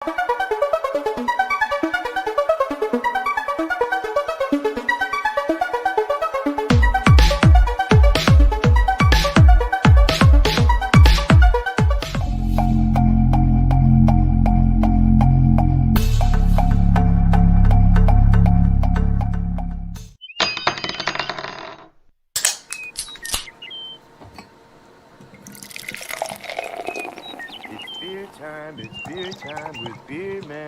It's beer time with Beer Man.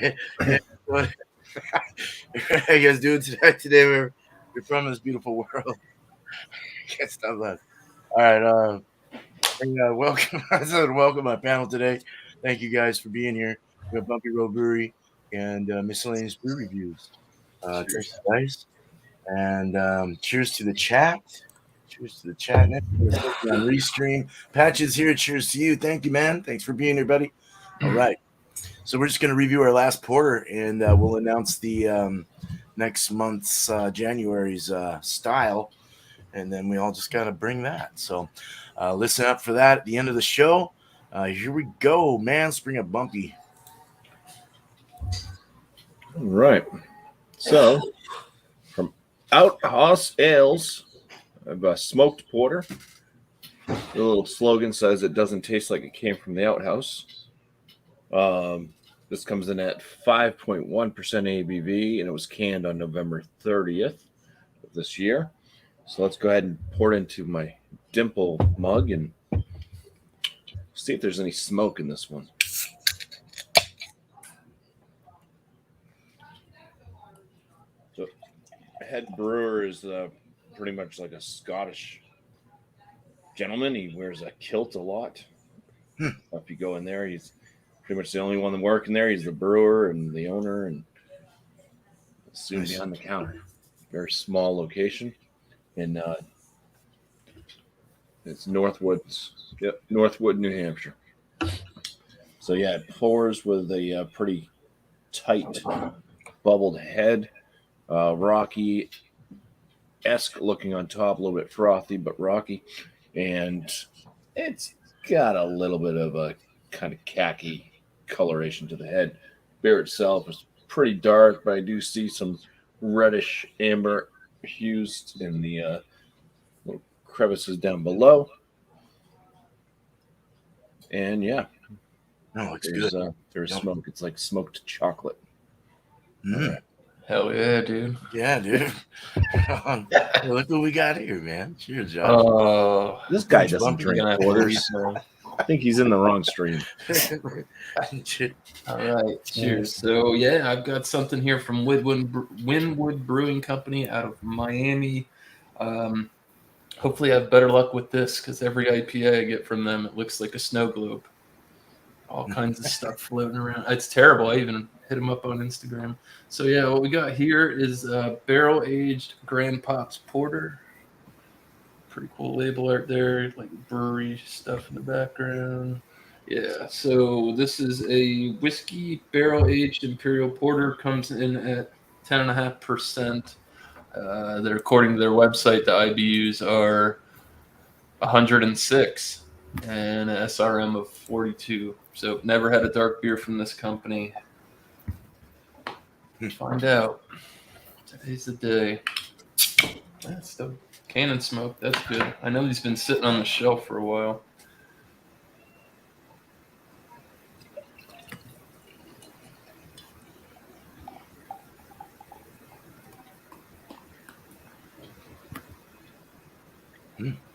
Yeah, what are you guys doing today? We're from this beautiful world. Can't stop laughing. All right, welcome. I said welcome my panel today. Thank you guys for being here. We have Bumpy Road Brewery and miscellaneous brew reviews. Thank you guys, and cheers to the chat. Cheers to the chat. Next, on Restream. Patches here. Cheers to you. Thank you, man. Thanks for being here, buddy. All right. So we're just going to review our last porter, and we'll announce the next month's January's style, and then we all just got to bring that. So listen up for that at the end of the show. Here we go, man. Let's bring up Bumpy. All right. So from Outhouse Ales, I have a smoked porter. The little slogan says it doesn't taste like it came from the outhouse. This comes in at 5.1% ABV, and it was canned on November 30th of this year. So let's go ahead and pour it into my dimple mug and see if there's any smoke in this one. So head brewer is pretty much like a Scottish gentleman. He wears a kilt a lot. If you go in there, he's pretty much the only one working there. He's the brewer and the owner, and soon behind the counter. Very small location, and it's Northwood, New Hampshire. So yeah, it pours with a pretty tight, bubbled head, rocky-esque looking on top, a little bit frothy but rocky, and it's got a little bit of a kind of khaki coloration to the head. Beer itself is pretty dark, but I do see some reddish amber hues in the little crevices down below. And yeah, it's good. There's smoke. It's like smoked chocolate. Right. Hell yeah, dude. Yeah, dude. Look what we got here, man. Cheers, Josh. This guy doesn't drink porters. I think he's in the wrong stream. All right, cheers. So yeah, I've got something here from Winwood Brewing Company out of Miami. Hopefully I have better luck with this because every IPA I get from them, it looks like a snow globe. All kinds of stuff floating around. It's terrible. I even hit them up on Instagram. So yeah, what we got here is barrel-aged Grand Pops Porter. Pretty cool label art there, like brewery stuff in the background. Yeah, so this is a whiskey barrel-aged Imperial Porter. Comes in at 10.5%. That according to their website, the IBUs are 106 and an SRM of 42. So never had a dark beer from this company. Find out. Today's the day. That's the Cannon Smoke. That's good. I know he's been sitting on the shelf for a while.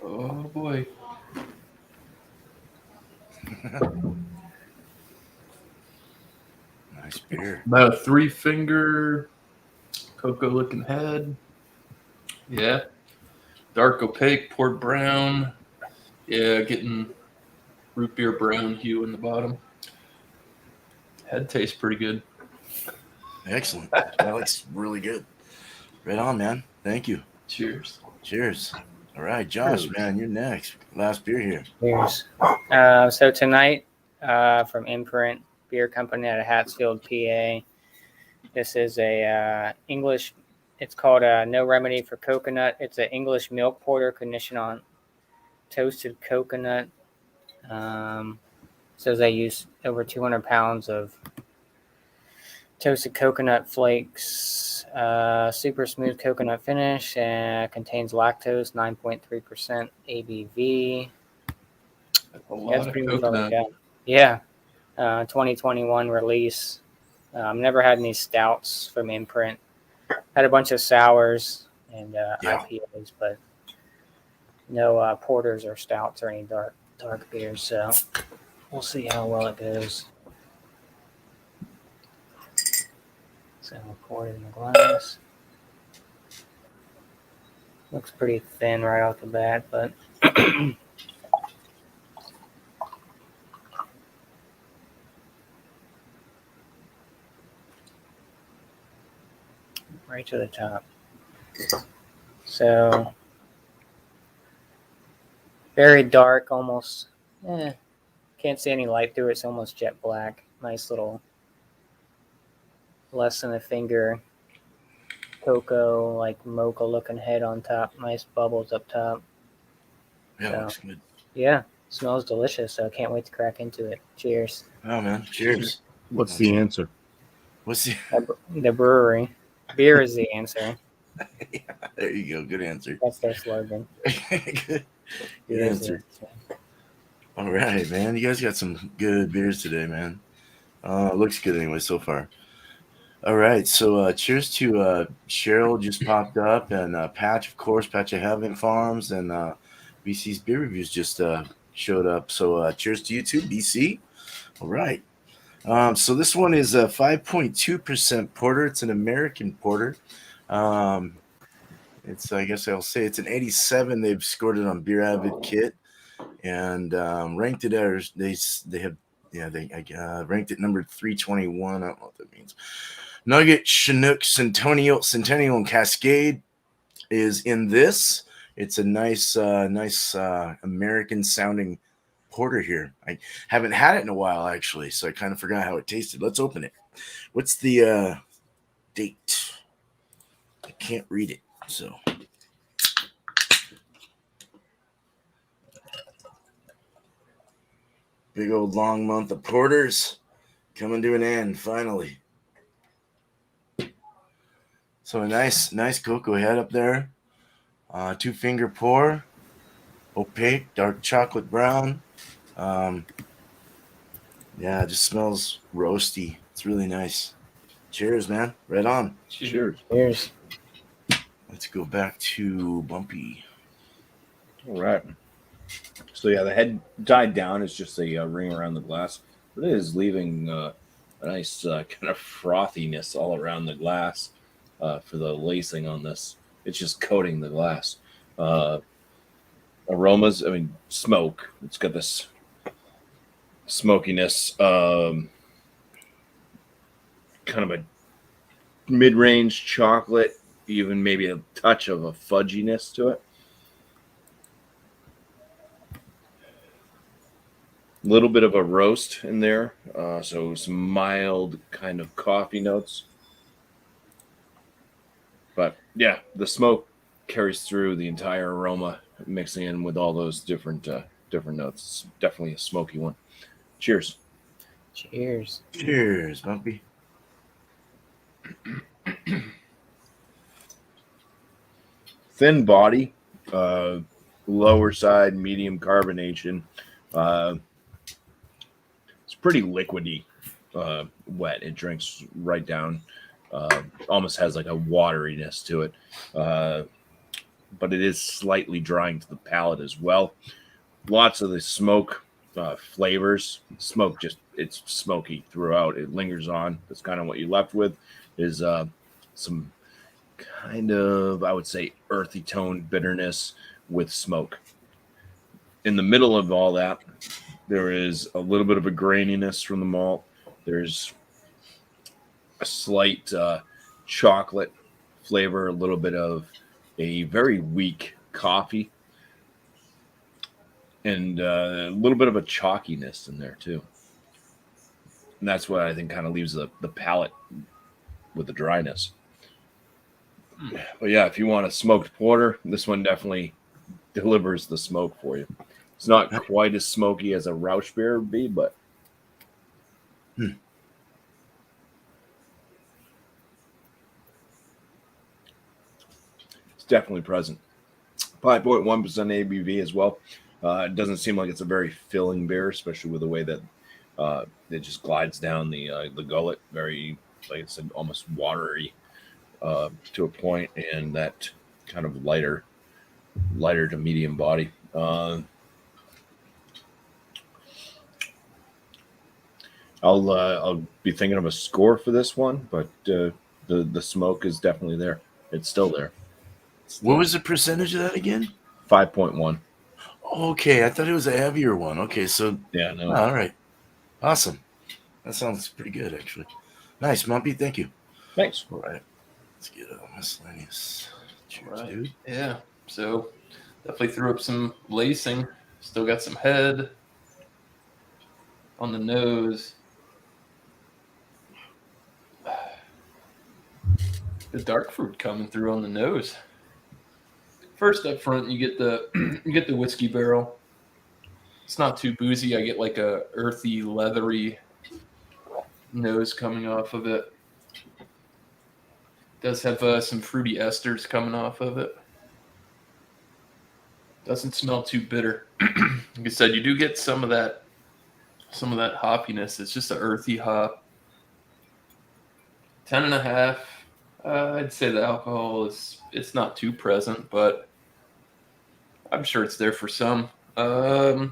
Oh boy. Nice beer. About a 3-finger cocoa looking head. Yeah. Dark opaque, poured brown. Yeah, getting root beer brown hue in the bottom. Head tastes pretty good. Excellent. That looks really good. Right on, man. Thank you. Cheers. Cheers. All right, Josh, Cheers. man, you're next. Last beer here. Cheers. So tonight, from Imprint Beer Company out of Hatfield, PA. This is a English. It's called No Remedy for Coconut. It's an English milk porter conditioned on toasted coconut. Says they use over 200 pounds of toasted coconut flakes. Super smooth coconut finish. Contains lactose, 9.3% ABV. A lot That's of pretty much all I coconut. got. Yeah. 2021 release. Never had any stouts from Imprint. Had a bunch of sours and IPAs, but no porters or stouts or any dark beers. So we'll see how well it goes. So I'll pour it in the glass. Looks pretty thin right off the bat, but right to the top. So very dark, almost. Can't see any light through it. It's almost jet black. Nice little, less than a finger cocoa, like mocha looking head on top. Nice bubbles up top. Yeah, So, looks good. yeah, smells delicious. So I can't wait to crack into it. Cheers. Oh man, cheers. What's the answer? What's the? The brewery. Beer is the answer. Yeah, there you go. Good answer. That's their slogan. Good Beer is the answer. All right, man. You guys got some good beers today, man. Looks good anyway so far. All right, so cheers to Cheryl just popped up, and Patch, of course, Patch of Heaven Farms, and BC's Beer Reviews just showed up. So cheers to you too, BC. All right. So this one is a 5.2% porter. It's an American porter. It's, I guess I'll say it's an 87. They've scored it on Beer Advocate and ranked it as they ranked it number 321. I don't know what that means. Nugget, Chinook, Centennial, and Cascade is in this. It's a nice American sounding porter here. I haven't had it in a while actually, so I kind of forgot how it tasted. Let's open it. What's the date? I can't read it, so. Big old long month of porters coming to an end finally. So a nice cocoa head up there. 2-finger pour. Opaque, dark chocolate brown. Yeah, it just smells roasty. It's really nice. Cheers, man. Right on. Cheers. Cheers. Let's go back to Bumpy. All right. So yeah, the head died down. It's just a ring around the glass, but it is leaving a nice kind of frothiness all around the glass for the lacing on this. It's just coating the glass. Aromas, I mean, smoke. It's got this smokiness, kind of a mid-range chocolate, even maybe a touch of a fudginess to it. A little bit of a roast in there, so some mild kind of coffee notes. But yeah, the smoke carries through the entire aroma, mixing in with all those different notes. It's definitely a smoky one. Cheers. Cheers. Cheers, Bumpy. Thin body, lower side, medium carbonation. It's pretty liquidy, wet. It drinks right down. Almost has like a wateriness to it. But it is slightly drying to the palate as well. Lots of the smoke flavors. Smoke it's smoky throughout. It lingers on. That's kind of what you're left with is some kind of, I would say, earthy tone bitterness with smoke. In the middle of all that, there is a little bit of a graininess from the malt. There's a slight chocolate flavor, a little bit of a very weak coffee. and a little bit of a chalkiness in there too. And that's what I think kind of leaves the palate with the dryness. But yeah, if you want a smoked porter, this one definitely delivers the smoke for you. It's not quite as smoky as a Rauch beer would be, but it's definitely present. 5.1% ABV as well. It doesn't seem like it's a very filling beer, especially with the way that it just glides down the gullet, very, like I said, almost watery to a point, and that kind of lighter to medium body. I'll be thinking of a score for this one, but the smoke is definitely there. It's still there. What was the percentage of that again? 5.1. Okay, I thought it was a heavier one. Okay, so Yeah, no. all right, awesome. That sounds pretty good, actually. Nice, Mumpy. Thank you. Thanks. All right, let's get miscellaneous. Cheers, Right. dude. Yeah. So definitely threw up some lacing. Still got some head on the nose. The dark fruit coming through on the nose. First up front, you get the whiskey barrel. It's not too boozy. I get like a earthy, leathery nose coming off of it. Does have some fruity esters coming off of it. Doesn't smell too bitter. Like I said, you do get some of that hoppiness. It's just an earthy hop. 10.5. I'd say the alcohol it's not too present, but I'm sure it's there for some. Yeah,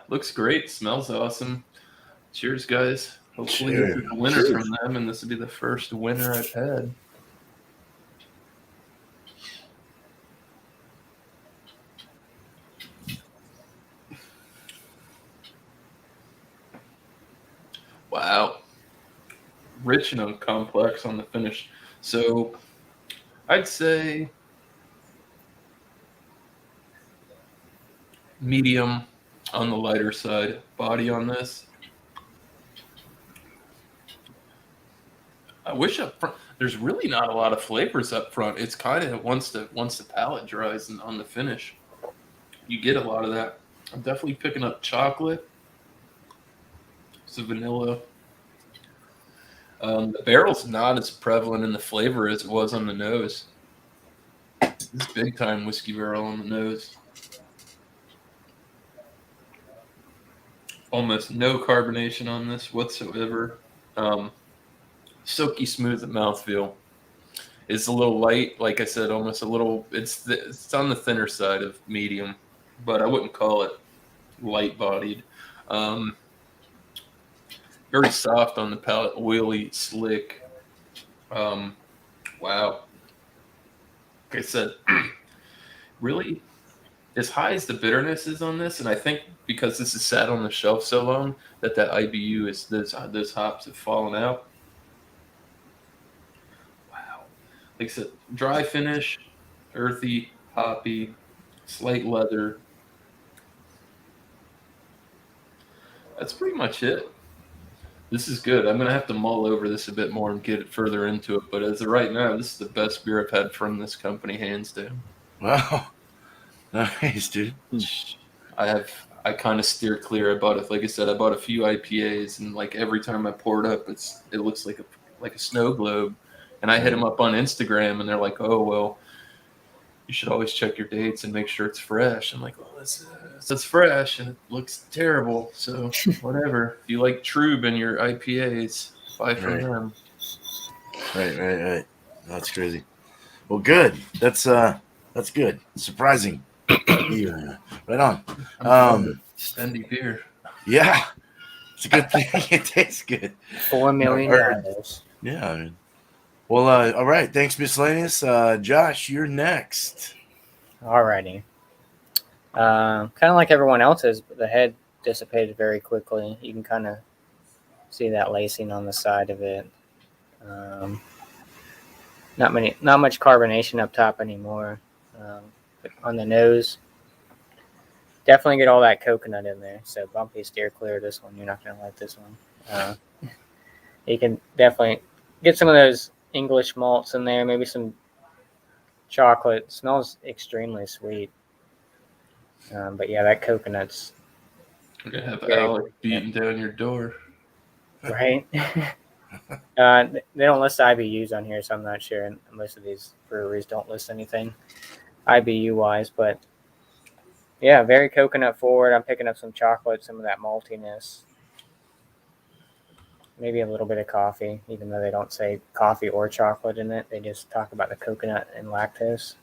looks great. Smells awesome. Cheers, guys. Hopefully this is a winner from them, and this will be the first winner I've had. Wow. Rich and complex on the finish. So I'd say medium on the lighter side. Body on this. I wish up front there's really not a lot of flavors up front. It's kind of once the palate dries and on the finish, you get a lot of that. I'm definitely picking up chocolate. Some vanilla. The barrel's not as prevalent in the flavor as it was on the nose. This is big time whiskey barrel on the nose. Almost no carbonation on this whatsoever. Silky smooth mouthfeel. It's a little light, like I said, almost a little. It's on the thinner side of medium, but I wouldn't call it light bodied. Very soft on the palate, oily, slick. Wow. Like I said, really, as high as the bitterness is on this, and I think because this is sat on the shelf so long that IBU is those hops have fallen out. Wow. Like I said, dry finish, earthy, hoppy, slight leather. That's pretty much it. This is good. I'm going to have to mull over this a bit more and get it further into it. But as of right now, this is the best beer I've had from this company, hands down. Wow. Nice, dude. I kind of steer clear. I bought it, like I said, I bought a few IPAs, and like every time I pour it up, it looks like a snow globe. And I hit them up on Instagram, and they're like, "Oh well, you should always check your dates and make sure it's fresh." I'm like, "Well, it's fresh, and it looks terrible, so whatever." If you like Trube in your IPAs, buy from them. Right. That's crazy. Well, good. That's good. Surprising. Yeah. Right on. Spendy beer. Yeah, it's a good thing. It tastes good. $4 million. Yeah. I mean, well, all right. Thanks, Miscellaneous. Josh, you're next. Alrighty. Kind of like everyone else's, but the head dissipated very quickly. You can kind of see that lacing on the side of it. Not much carbonation up top anymore. But on the nose, definitely get all that coconut in there. So Bumpy, steer clear of this one. You're not gonna like this one. You can definitely get some of those English malts in there. Maybe some chocolate. It smells extremely sweet. But yeah, that coconut's We're gonna have very Alec beating down your door. right. They don't list IBUs on here, so I'm not sure. And most of these breweries don't list anything IBU wise, but yeah, very coconut forward. I'm picking up some chocolate, some of that maltiness, maybe a little bit of coffee, even though they don't say coffee or chocolate in it. They just talk about the coconut and lactose.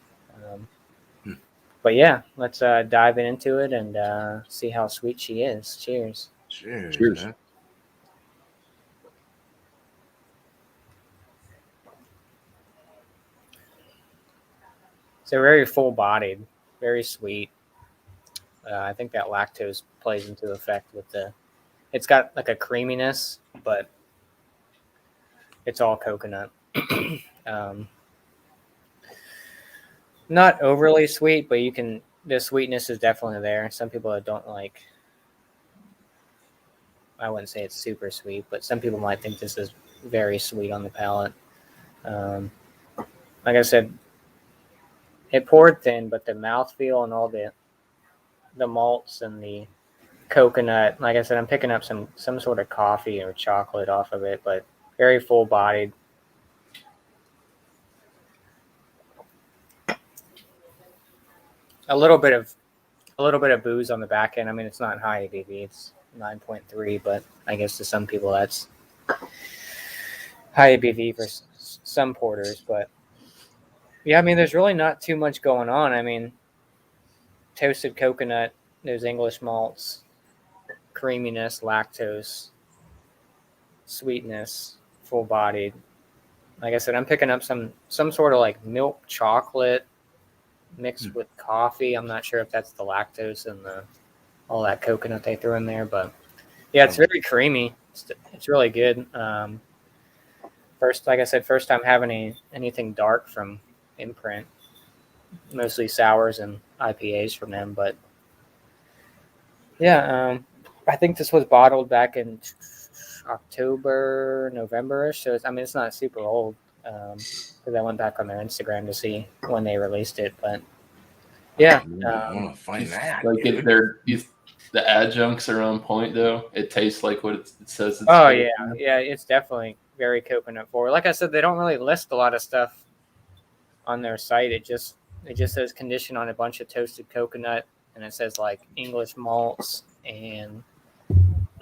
But yeah, let's dive into it and see how sweet she is. Cheers. Cheers. Man. So very full bodied, very sweet. I think that lactose plays into effect with it's got like a creaminess, but it's all coconut. Not overly sweet, but the sweetness is definitely there. Some people that don't like, I wouldn't say it's super sweet, but some people might think this is very sweet on the palate. Like I said, it poured thin, but the mouthfeel and all the malts and the coconut, like I said, I'm picking up some sort of coffee or chocolate off of it, but very full bodied. A little bit of booze on the back end. I mean, it's not high ABV; it's 9.3, but I guess to some people that's high ABV for some porters. But yeah, I mean, there's really not too much going on. I mean, toasted coconut, those English malts, creaminess, lactose, sweetness, full bodied. Like I said, I'm picking up some sort of like milk chocolate mixed with coffee. I'm not sure if that's the lactose and all that coconut they threw in there, but yeah, it's very creamy. It's really good. Like I said, first time having anything dark from Imprint. Mostly sours and IPAs from them, but yeah, I think this was bottled back in October, November-ish. So it's not super old because I went back on their Instagram to see when they released it. But yeah, I want to find that. Like the adjuncts are on point though. It tastes like what it says. Yeah, it's definitely very coconut forward. Like I said, they don't really list a lot of stuff on their site. It just says conditioned on a bunch of toasted coconut, and it says like English malts and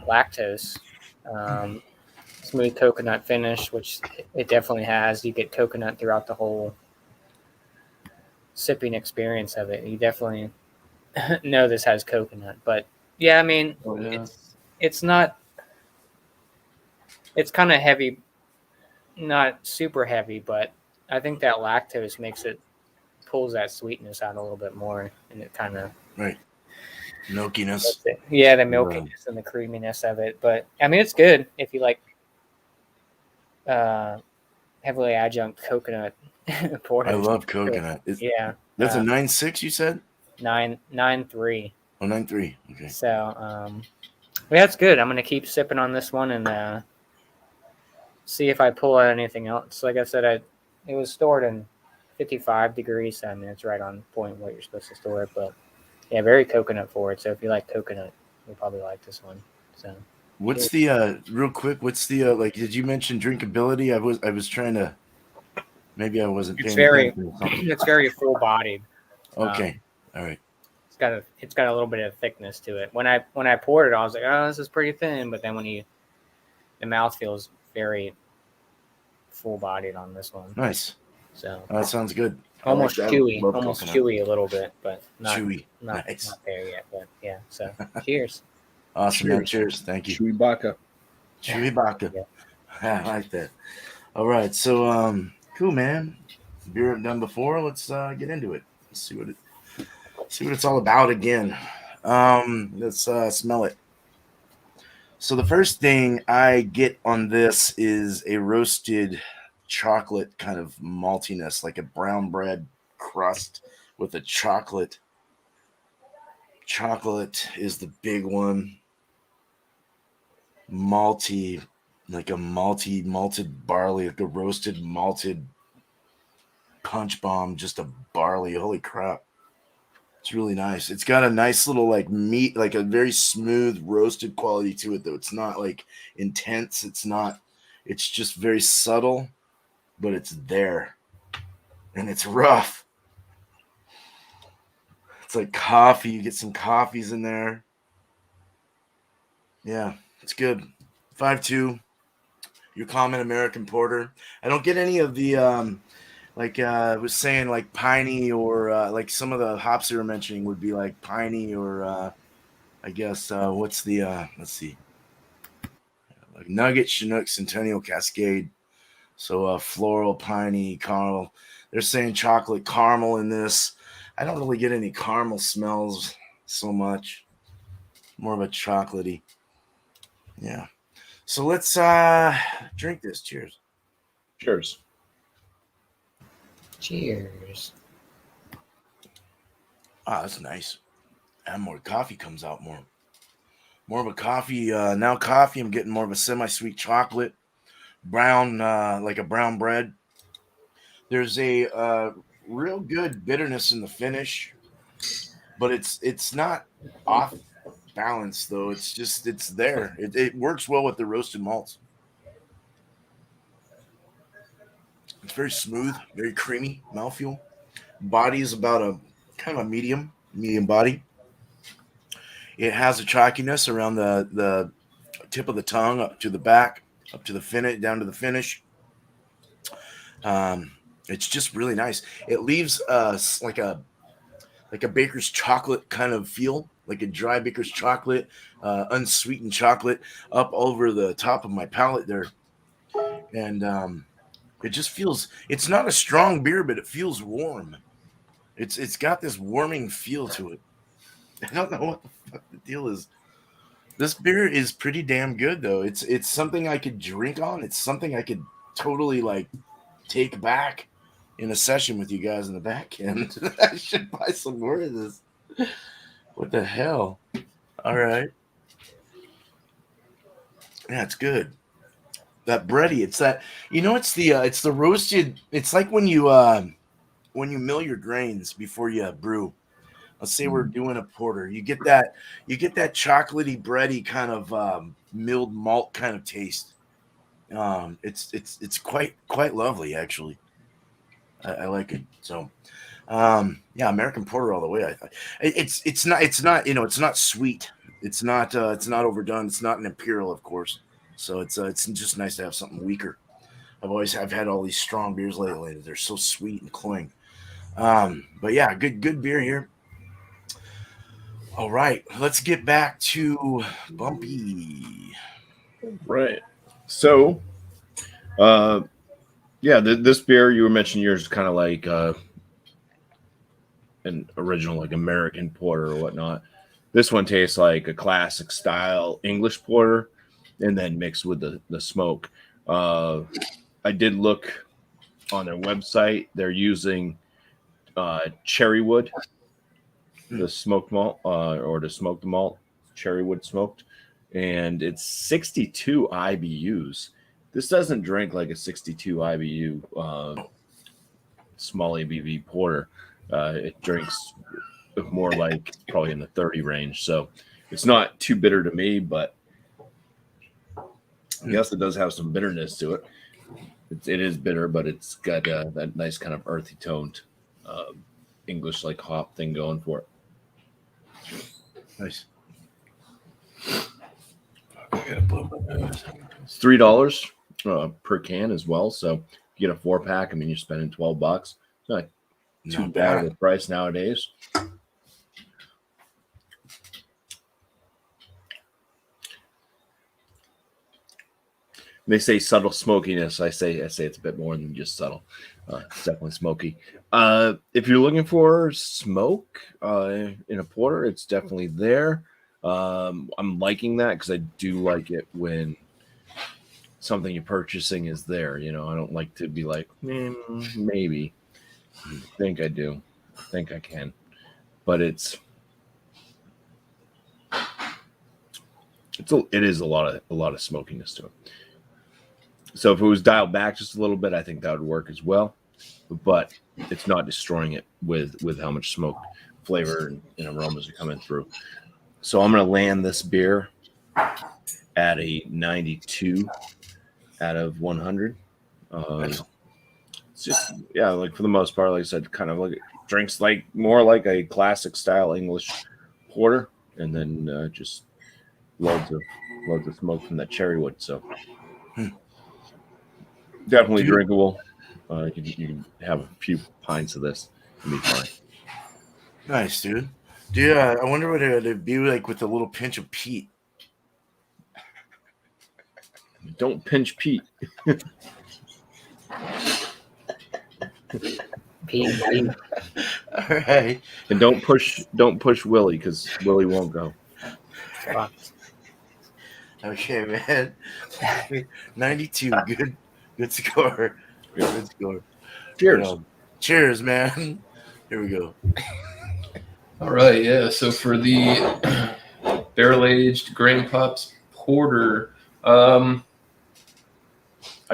lactose. Smooth coconut finish, which it definitely has. You get coconut throughout the whole sipping experience of it. You definitely know this has coconut. But yeah, I mean, it's not. It's kind of heavy, not super heavy, but I think that lactose pulls that sweetness out a little bit more, and it kind of milkiness. Yeah, the milkiness and the creaminess of it. But I mean, it's good if you like heavily adjunct coconut porter. I love coconut. Yeah, that's a 9.6. You said 9.3. Oh, 9.3. Okay. So yeah, it's good. I'm gonna keep sipping on this one and see if I pull out anything else. Like I said, it was stored in 55 degrees. So, I mean, it's right on point what you're supposed to store it. But yeah, very coconut forward. So if you like coconut, you'll probably like this one. So what's the real quick? What's the like? Did you mention drinkability? I was trying to. Maybe I wasn't paying attention. It's very full bodied. Okay, all right. It's got a little bit of thickness to it. When I poured it, I was like, oh, this is pretty thin. But then the mouth feels very full bodied on this one. Nice. So that sounds good. Almost chewy, almost chewy a little bit, but not chewy. Not there yet. But yeah. So cheers. Awesome, man. Cheers. Thank you. Chewy Baka. Chewy Baka. Yeah. I like that. All right. So cool, man. Beer I've done before. Let's get into it. Let's see what it's all about again. Let's smell it. So the first thing I get on this is a roasted chocolate kind of maltiness, like a brown bread crust with a chocolate chocolate is the big one. Malty, like a malted barley, like a roasted malted punch bomb, just a barley. Holy crap. It's really nice. It's got a nice little like meat, like a very smooth roasted quality to it, though. It's not like intense. It's just very subtle, but it's there. And it's rough. It's like coffee. You get some coffees in there. Yeah, it's good. 5.2. Your common American porter. I don't get any of the I was saying like piney or like some of the hops you were mentioning would be like piney or I guess what's the let's see, like Nugget, Chinook, Centennial, Cascade. So floral, piney, caramel. They're saying chocolate caramel in this. I don't really get any caramel smells so much. More of a chocolatey. Yeah. So let's drink this. Cheers. Cheers. Cheers. Ah, that's nice. And more coffee comes out more. More of a coffee. Now coffee, I'm getting more of a semi-sweet chocolate. Brown, like a brown bread. There's a real good bitterness in the finish, but it's not off balance though. It's there. It works well with the roasted malts. It's very smooth, very creamy mouthfeel. Body is about a kind of a medium body. It has a chalkiness around the tip of the tongue up to the back, up to the finish, down to the finish. It's just really nice. It leaves like a baker's chocolate kind of feel, like a dry baker's chocolate, unsweetened chocolate up over the top of my palate there. And it just feels, it's not a strong beer, but it feels warm. It's got this warming feel to it. I don't know what the fuck the deal is. This beer is pretty damn good though. It's something I could drink on. It's something I could totally like take back in a session with you guys in the back end. I should buy some more of this. What the hell? All right. Yeah, it's good. That bready, it's that, it's the roasted, it's like when you mill your grains before you brew. Let's say we're doing a porter. You get that chocolatey, bready kind of milled malt kind of taste. It's quite lovely actually. I like it. So yeah, American porter all the way. I thought it's not it's not sweet. It's not overdone. It's not an imperial, of course. So it's just nice to have something weaker. I've had all these strong beers lately. They're so sweet and cloying. But yeah, good beer here. All right, let's get back to Bumpy. Right. So, yeah, this beer you were mentioning yours is kind of like an original like American porter or whatnot. This one tastes like a classic style English porter, and then mixed with the smoke. I did look on their website. They're using cherry wood, the smoked malt, or to smoke the malt, cherry wood smoked, and it's 62 IBUs. This doesn't drink like a 62 IBU small ABV porter. It drinks more like probably in the 30 range. So it's not too bitter to me, but I guess it does have some bitterness to it. It is bitter, but it's got that nice kind of earthy toned English like hop thing going for it. Nice. It's $3 per can as well. So you get a 4-pack. I mean, you're spending $12. It's not too bad of a price nowadays. They say subtle smokiness. I say it's a bit more than just subtle. It's definitely smoky. If you're looking for smoke in a porter, it's definitely there. I'm liking that because I do like it when something you're purchasing is there. I don't like to be like, maybe. I think I do. I think I can. But it's it is a lot of smokiness to it. So if it was dialed back just a little bit, I think that would work as well. But it's not destroying it with how much smoke, flavor, and aromas are coming through. So I'm going to land this beer at a 92 out of 100. It's just, yeah, like for the most part, like I said, kind of like drinks like more like a classic style English porter, and then just loads of smoke from that cherry wood. So definitely drinkable. You can have a few pints of this and be fine. Nice, dude. Dude, I wonder what it'd be like with a little pinch of peat. Don't pinch Pete. Pete. All right. And don't push Willie, because Willie won't go. Fuck. Okay, man. 92. Good score. Good score. Cheers. Cheers, man. Here we go. All right, yeah. So for the barrel-aged Grain Pops Porter, I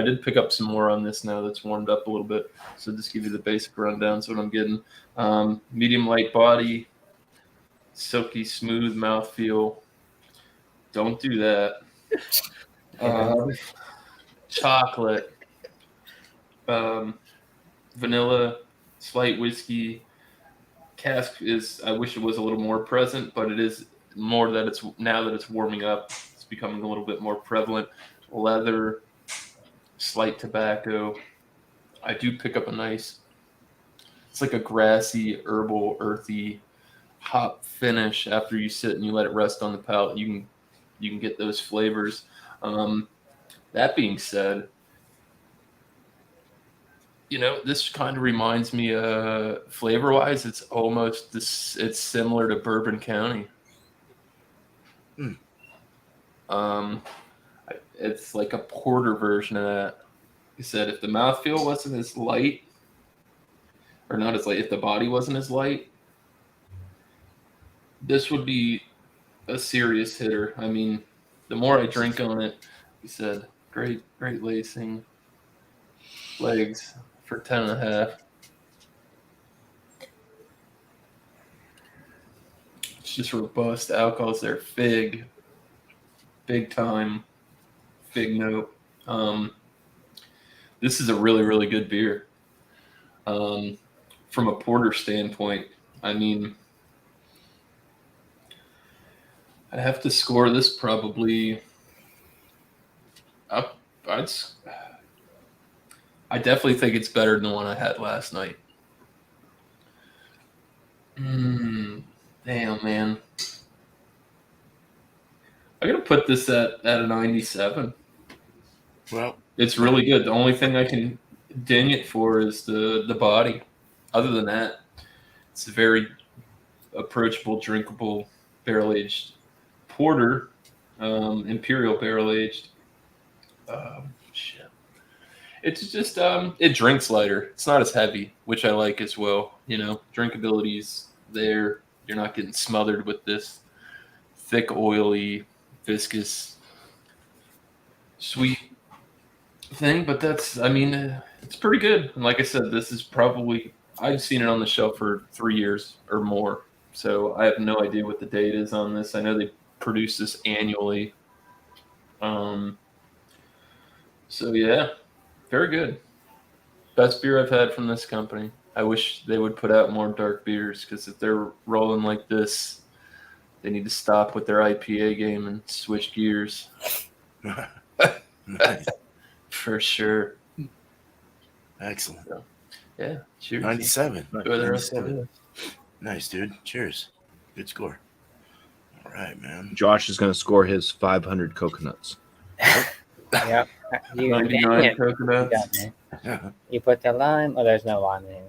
did pick up some more on this now that's warmed up a little bit. So just give you the basic rundown. So what I'm getting, medium light body, silky smooth mouthfeel. Don't do that. Chocolate, vanilla, slight whiskey. Cask is, I wish it was a little more present, but it is more that it's now that it's warming up, it's becoming a little bit more prevalent. Leather, slight tobacco. I do pick up a nice, it's like a grassy, herbal, earthy hop finish after you sit and you let it rest on the palate. You can get those flavors. That being said, this kind of reminds me, flavor-wise, it's almost this. It's similar to Bourbon County. It's like a porter version of that. He said if the mouthfeel wasn't as light, or not as light, if the body wasn't as light, this would be a serious hitter. I mean, the more I drink on it, he said, great lacing, legs for 10.5. It's just robust. Alcohol's there. Fig. Big time. Fig note. This is a really, really good beer. From a porter standpoint, I mean, I'd have to score this probably up. I definitely think it's better than the one I had last night. Damn, man. I'm going to put this at a 97. Well, it's really good. The only thing I can ding it for is the body. Other than that, it's a very approachable, drinkable, barrel-aged porter, imperial barrel-aged. Shit. It's just it drinks lighter. It's not as heavy, which I like as well. Drinkability's there. You're not getting smothered with this thick, oily, viscous, sweet thing. But it's pretty good. And like I said, this is probably, I've seen it on the shelf for 3 years or more. So I have no idea what the date is on this. I know they produce this annually. So yeah. Very good. Best beer I've had from this company. I wish they would put out more dark beers, because if they're rolling like this, they need to stop with their IPA game and switch gears. Nice. For sure. Excellent. So, yeah. Cheers. 97. Enjoy the rest of 97. it. Nice, dude. Cheers. Good score. All right, man. Josh is going to score his 500 coconuts. Yeah. You, 99 coconuts. you put the lime. Oh, there's no lime in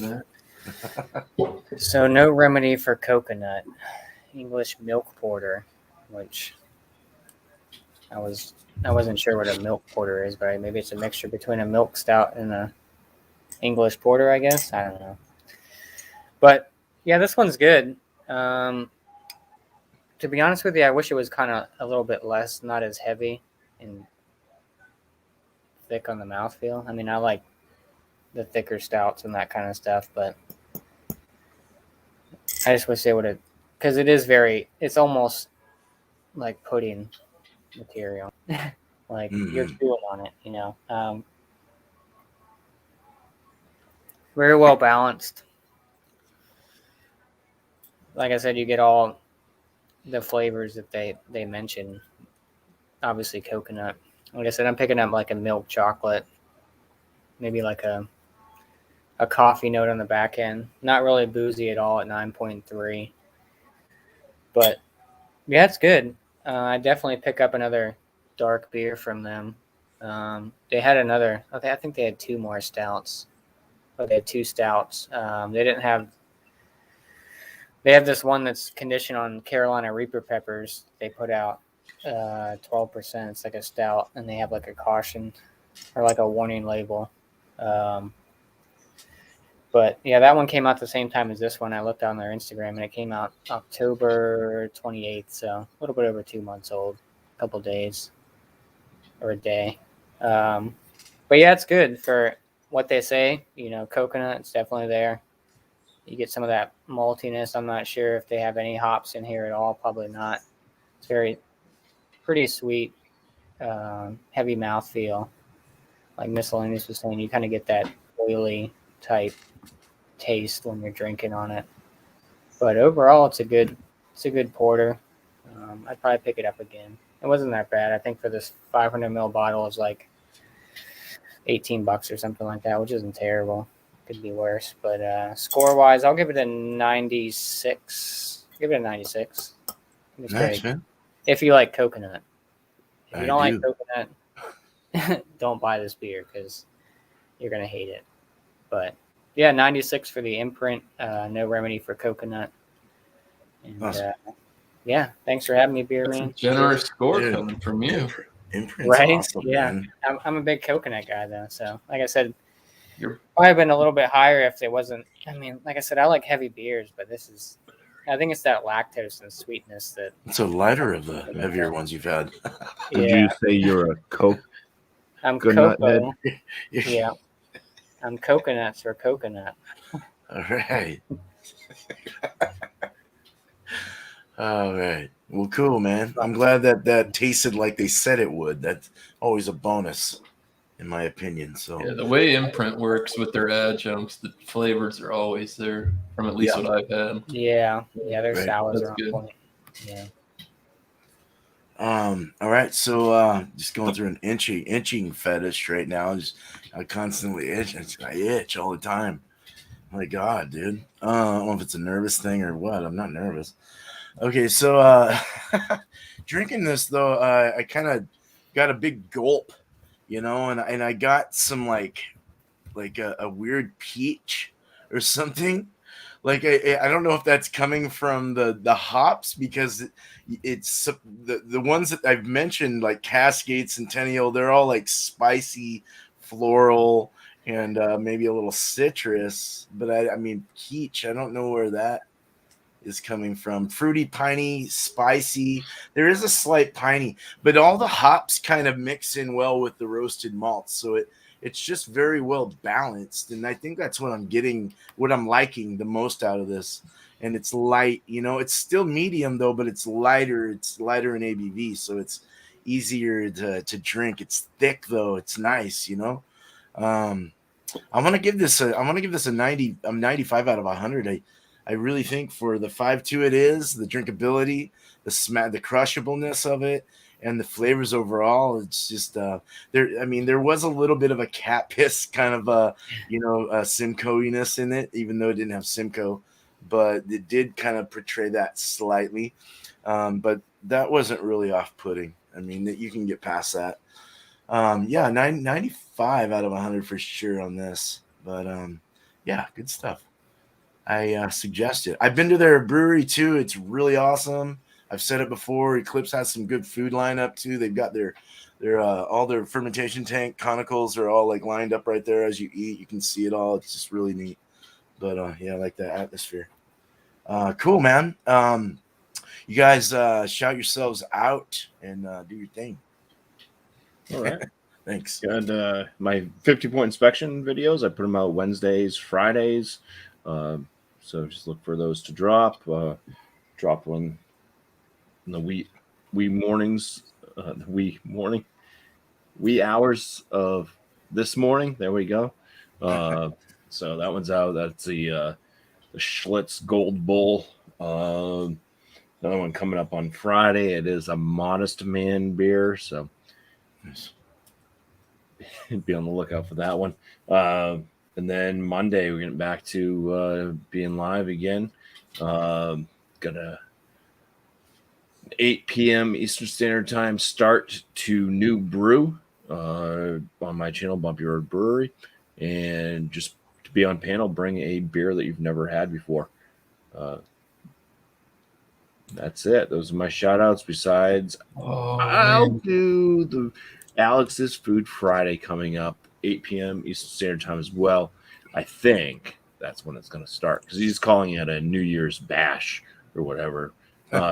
it. So no remedy for coconut. English milk porter, which I wasn't sure what a milk porter is, but maybe it's a mixture between a milk stout and a English porter, I guess. I don't know. But yeah, this one's good. to be honest with you, I wish it was kind of a little bit less, not as heavy and thick on the mouthfeel. I mean, I like the thicker stouts and that kind of stuff, but I just wish they would have, because it's almost like pudding material. Like you're chewing on it, you know. Very well balanced. Like I said, you get all the flavors that they mentioned. Obviously, coconut. Like I said, I'm picking up like a milk chocolate, maybe like a coffee note on the back end. Not really boozy at all at 9.3. But yeah, it's good. I definitely pick up another dark beer from them. They had another. I think they had 2 more stouts. Oh, they had 2 stouts. They didn't have. They have this one that's conditioned on Carolina Reaper peppers. They put out 12%. It's like a stout, and they have like a caution or like a warning label. But yeah, that one came out the same time as this one. I looked on their Instagram, and it came out October 28th, so a little bit over 2 months old, a couple days or a day. But yeah, it's good for what they say. You know, coconut, it's definitely there. You get some of that maltiness. I'm not sure if they have any hops in here at all. Probably not. It's pretty sweet, heavy mouthfeel. Like Miscellaneous was saying, you kind of get that oily type taste when you're drinking on it. But overall, it's a good porter. I'd probably pick it up again. It wasn't that bad. I think for this 500 ml bottle, it's like $18 or something like that, which isn't terrible. Could be worse. But score wise, I'll give it a 96. Give it a 96. It's Nice, great. man. If you like coconut. If you I don't do. like coconut, don't buy this beer because you're gonna hate it. But yeah, 96 for the imprint. No remedy for coconut. And Awesome. yeah, thanks for having me, Beer That's a Man. generous score Dude. coming from you. Imprint's Right? awesome, Yeah. man. I'm a big coconut guy though, so like I said, You're probably been a little bit higher if it wasn't. I mean, like I said, I like heavy beers, but I think it's that lactose and sweetness that. It's a lighter of the heavier ones you've had. Would Yeah, you say you're a Coke? I'm good nut cocoa. Yeah, I'm coconuts or coconut. All right. All right. Well, cool, man. I'm glad that tasted like they said it would. That's always a bonus, in my opinion. So yeah, the way Imprint works with their adjuncts, the flavors are always there from at least Yeah. what I've had. Yeah, their Right. sours That's are on good. point. Yeah. all right. So just going through an inching fetish right now. I constantly itch. I itch all the time. My God, dude. I don't know if it's a nervous thing or what. I'm not nervous. Okay, so drinking this though, I kind of got a big gulp, you know, and I got some like a weird peach or something. Like I don't know if that's coming from the hops because it's the ones that I've mentioned like Cascade Centennial. They're all like spicy, floral, and maybe a little citrus. But I mean peach. I don't know where that is coming from. Fruity, piney, spicy. There is a slight piney, but all the hops kind of mix in well with the roasted malts. So it's just very well balanced. And I think that's what I'm liking the most out of this. And it's light, you know, it's still medium though, but it's lighter. It's lighter in ABV. So it's easier to drink. It's thick though. It's nice, you know? I'm going to give this a 90, 95 out of 100. I really think for the 5.2 it is, the drinkability, the crushableness of it, and the flavors overall, it's just there. I mean, there was a little bit of a cat piss kind of Simcoe-iness in it, even though it didn't have Simcoe, but it did kind of portray that slightly. But that wasn't really off-putting. I mean, that you can get past that. 95 out of 100 for sure on this. But yeah, good stuff. I suggest it. I've been to their brewery too. It's really awesome. I've said it before. Eclipse has some good food lineup too. They've got their all their fermentation tank conicals are all like lined up right there as you eat. You can see it all. It's just really neat. But yeah, I like that atmosphere. Cool, man. you guys shout yourselves out and do your thing. All right. Thanks. Got my 50-point inspection videos. I put them out Wednesdays, Fridays. So just look for those to drop. Drop one in the wee mornings, the wee hours of this morning. There we go. So that one's out. That's the Schlitz Gold Bull. Another one coming up on Friday. It is a Modest Man beer, so be on the lookout for that one. And then Monday we're getting back to being live again. Got a 8 p.m. Eastern Standard Time start to New Brew on my channel, Bumpy Road Brewery, and just to be on panel, bring a beer that you've never had before. That's it. Those are my shout outs. Besides, I'll do the Alex's Food Friday coming up, 8 p.m. Eastern Standard Time as well. I think that's when it's going to start because he's calling it a New Year's bash or whatever.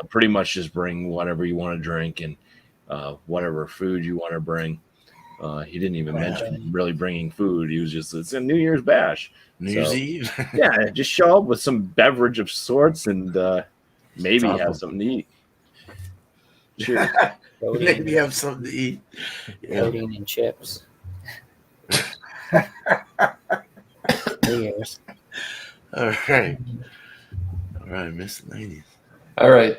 Pretty much just bring whatever you want to drink and whatever food you want to bring. He didn't even mention really bringing food. He was just, it's a New Year's bash. New Year's Eve. Yeah, just show up with some beverage of sorts and maybe have something to eat. Cheers. Maybe have something to eat. Protein and chips. Years. All right. All right, miscellaneous. All right.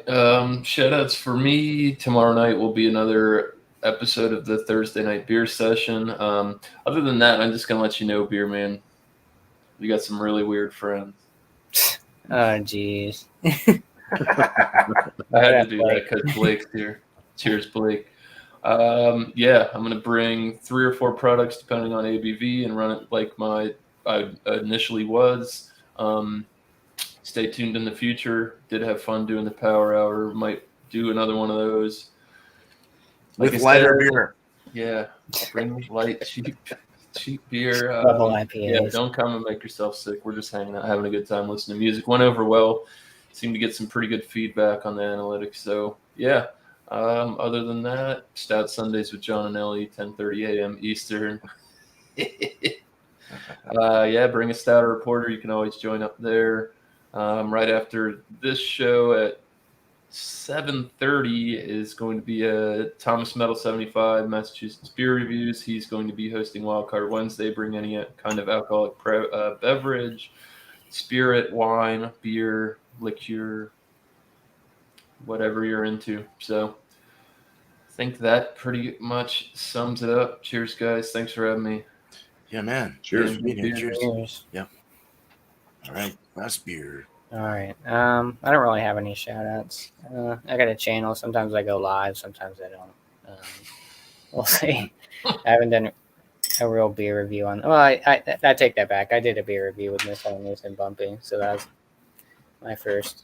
Shout outs for me. Tomorrow night will be another episode of the Thursday night beer session. Other than that, I'm just going to let you know, Beer Man, you got some really weird friends. Oh, jeez. I had to do that because Blake's here. Cheers, Blake. Yeah, I'm going to bring 3 or 4 products depending on ABV and run it like I initially was. Stay tuned in the future. Did have fun doing the Power Hour. Might do another one of those. Like with lighter beer. Yeah, I'll bring light, cheap beer. Double IPAs. Yeah, don't come and make yourself sick. We're just hanging out, having a good time listening to music. Went over well. Seemed to get some pretty good feedback on the analytics. So, yeah. Other than that, Stout Sundays with John and Ellie, 10:30 a.m. Eastern. Yeah, bring a Stouter reporter. You can always join up there. Right after this show at 7:30 is going to be a Thomas Metal 75 Massachusetts beer reviews. He's going to be hosting Wildcard Wednesday. Bring any kind of alcoholic beverage, spirit, wine, beer, liqueur, whatever you're into. So I think that pretty much sums it up. Cheers, guys. Thanks for having me. Yeah, man. Cheers. Cheers. Yeah. All right. Last beer. All right. I don't really have any shout outs. I got a channel. Sometimes I go live. Sometimes I don't. We'll see. I haven't done a real beer review on. Well, I take that back. I did a beer review with Miss Homeless and Bumpy. So that was my first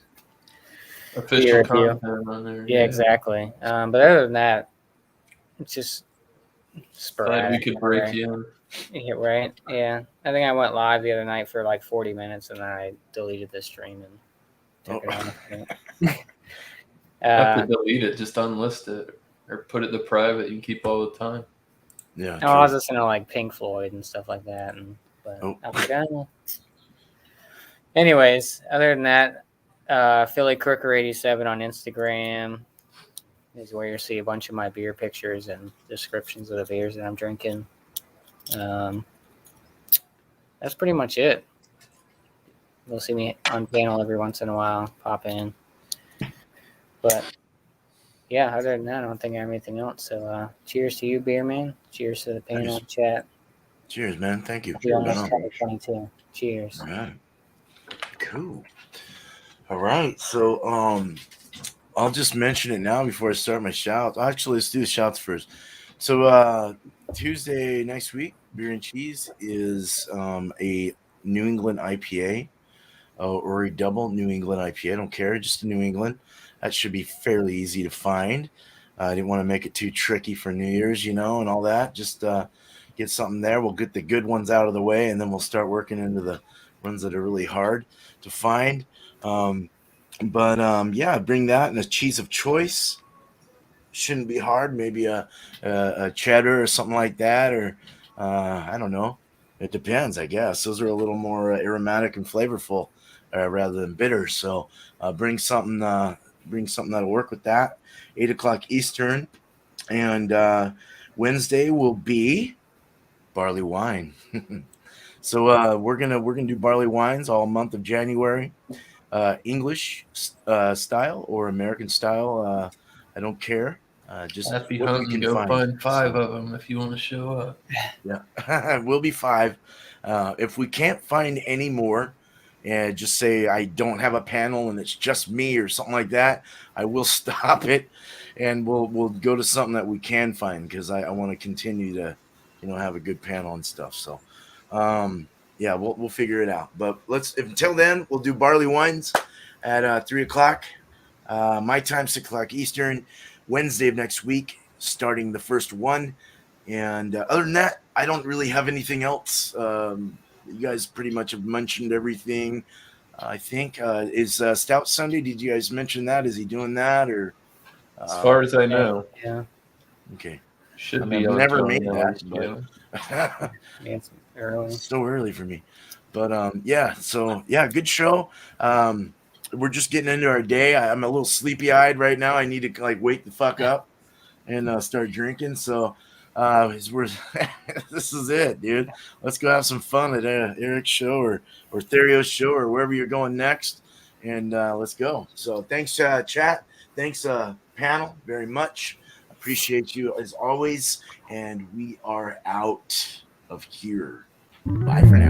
Official beer review. content on there. Yeah, exactly. But other than that, it's just Glad sporadic. we could break right? you in. Yeah, right. Yeah. I think I went live the other night for like 40 minutes and then I deleted the stream and took it off. Have to delete it, just unlist it or put it to private. You can keep all the time. Yeah. I was listening to like Pink Floyd and stuff like that. But I was like, oh. Anyways, other than that, Philly Crooker 87 on Instagram is where you'll see a bunch of my beer pictures and descriptions of the beers that I'm drinking. That's pretty much it. You'll see me on panel every once in a while, pop in. But yeah, other than that, I don't think I have anything else. So cheers to you, Beer Man. Cheers to the panel chat. Cheers, man. Thank you. Be on this 22. Cheers. All right. Cool. All right. So I'll just mention it now before I start my shout. Actually, let's do the shouts first. So Tuesday next week, Beer and Cheese is a New England IPA or a double New England IPA. I don't care, just a New England. That should be fairly easy to find. I didn't want to make it too tricky for New Year's, and all that. Just get something there. We'll get the good ones out of the way, and then we'll start working into the ones that are really hard to find. But yeah, bring that and a cheese of choice. Shouldn't be hard. Maybe a cheddar or something like that, or I don't know. It depends, I guess. Those are a little more aromatic and flavorful rather than bitter. So bring something that'll work with that. 8 o'clock Eastern, and Wednesday will be barley wine. So we're gonna do barley wines all month of January. English style or American style. I don't care. Just Happy what we hunting. can Go find 5 So, of them if you want to show up. yeah, we'll be 5. If we can't find any more, and just say I don't have a panel and it's just me or something like that, I will stop it, and we'll go to something that we can find because I want to continue to, have a good panel and stuff. So, yeah, we'll figure it out. But until then, we'll do barley wines at 3 o'clock. My time, 6 o'clock Eastern, Wednesday of next week, starting the first one. And other than that, I don't really have anything else. You guys pretty much have mentioned everything. I think is Stout Sunday. Did you guys mention that? Is he doing that or? As far as I know, Yeah. Okay. should I be mean, I've on never 20 made hours. that, Yeah. It's early. It's so early for me. But yeah, so yeah, good show. We're just getting into our day. I'm a little sleepy eyed right now. I need to like wake the fuck up and start drinking. So we're this is it, dude. Let's go have some fun at Eric's show or Therio's show or wherever you're going next, and let's go. So thanks, chat. Thanks, panel, very much. Appreciate you as always, and we are out of here. Bye for now.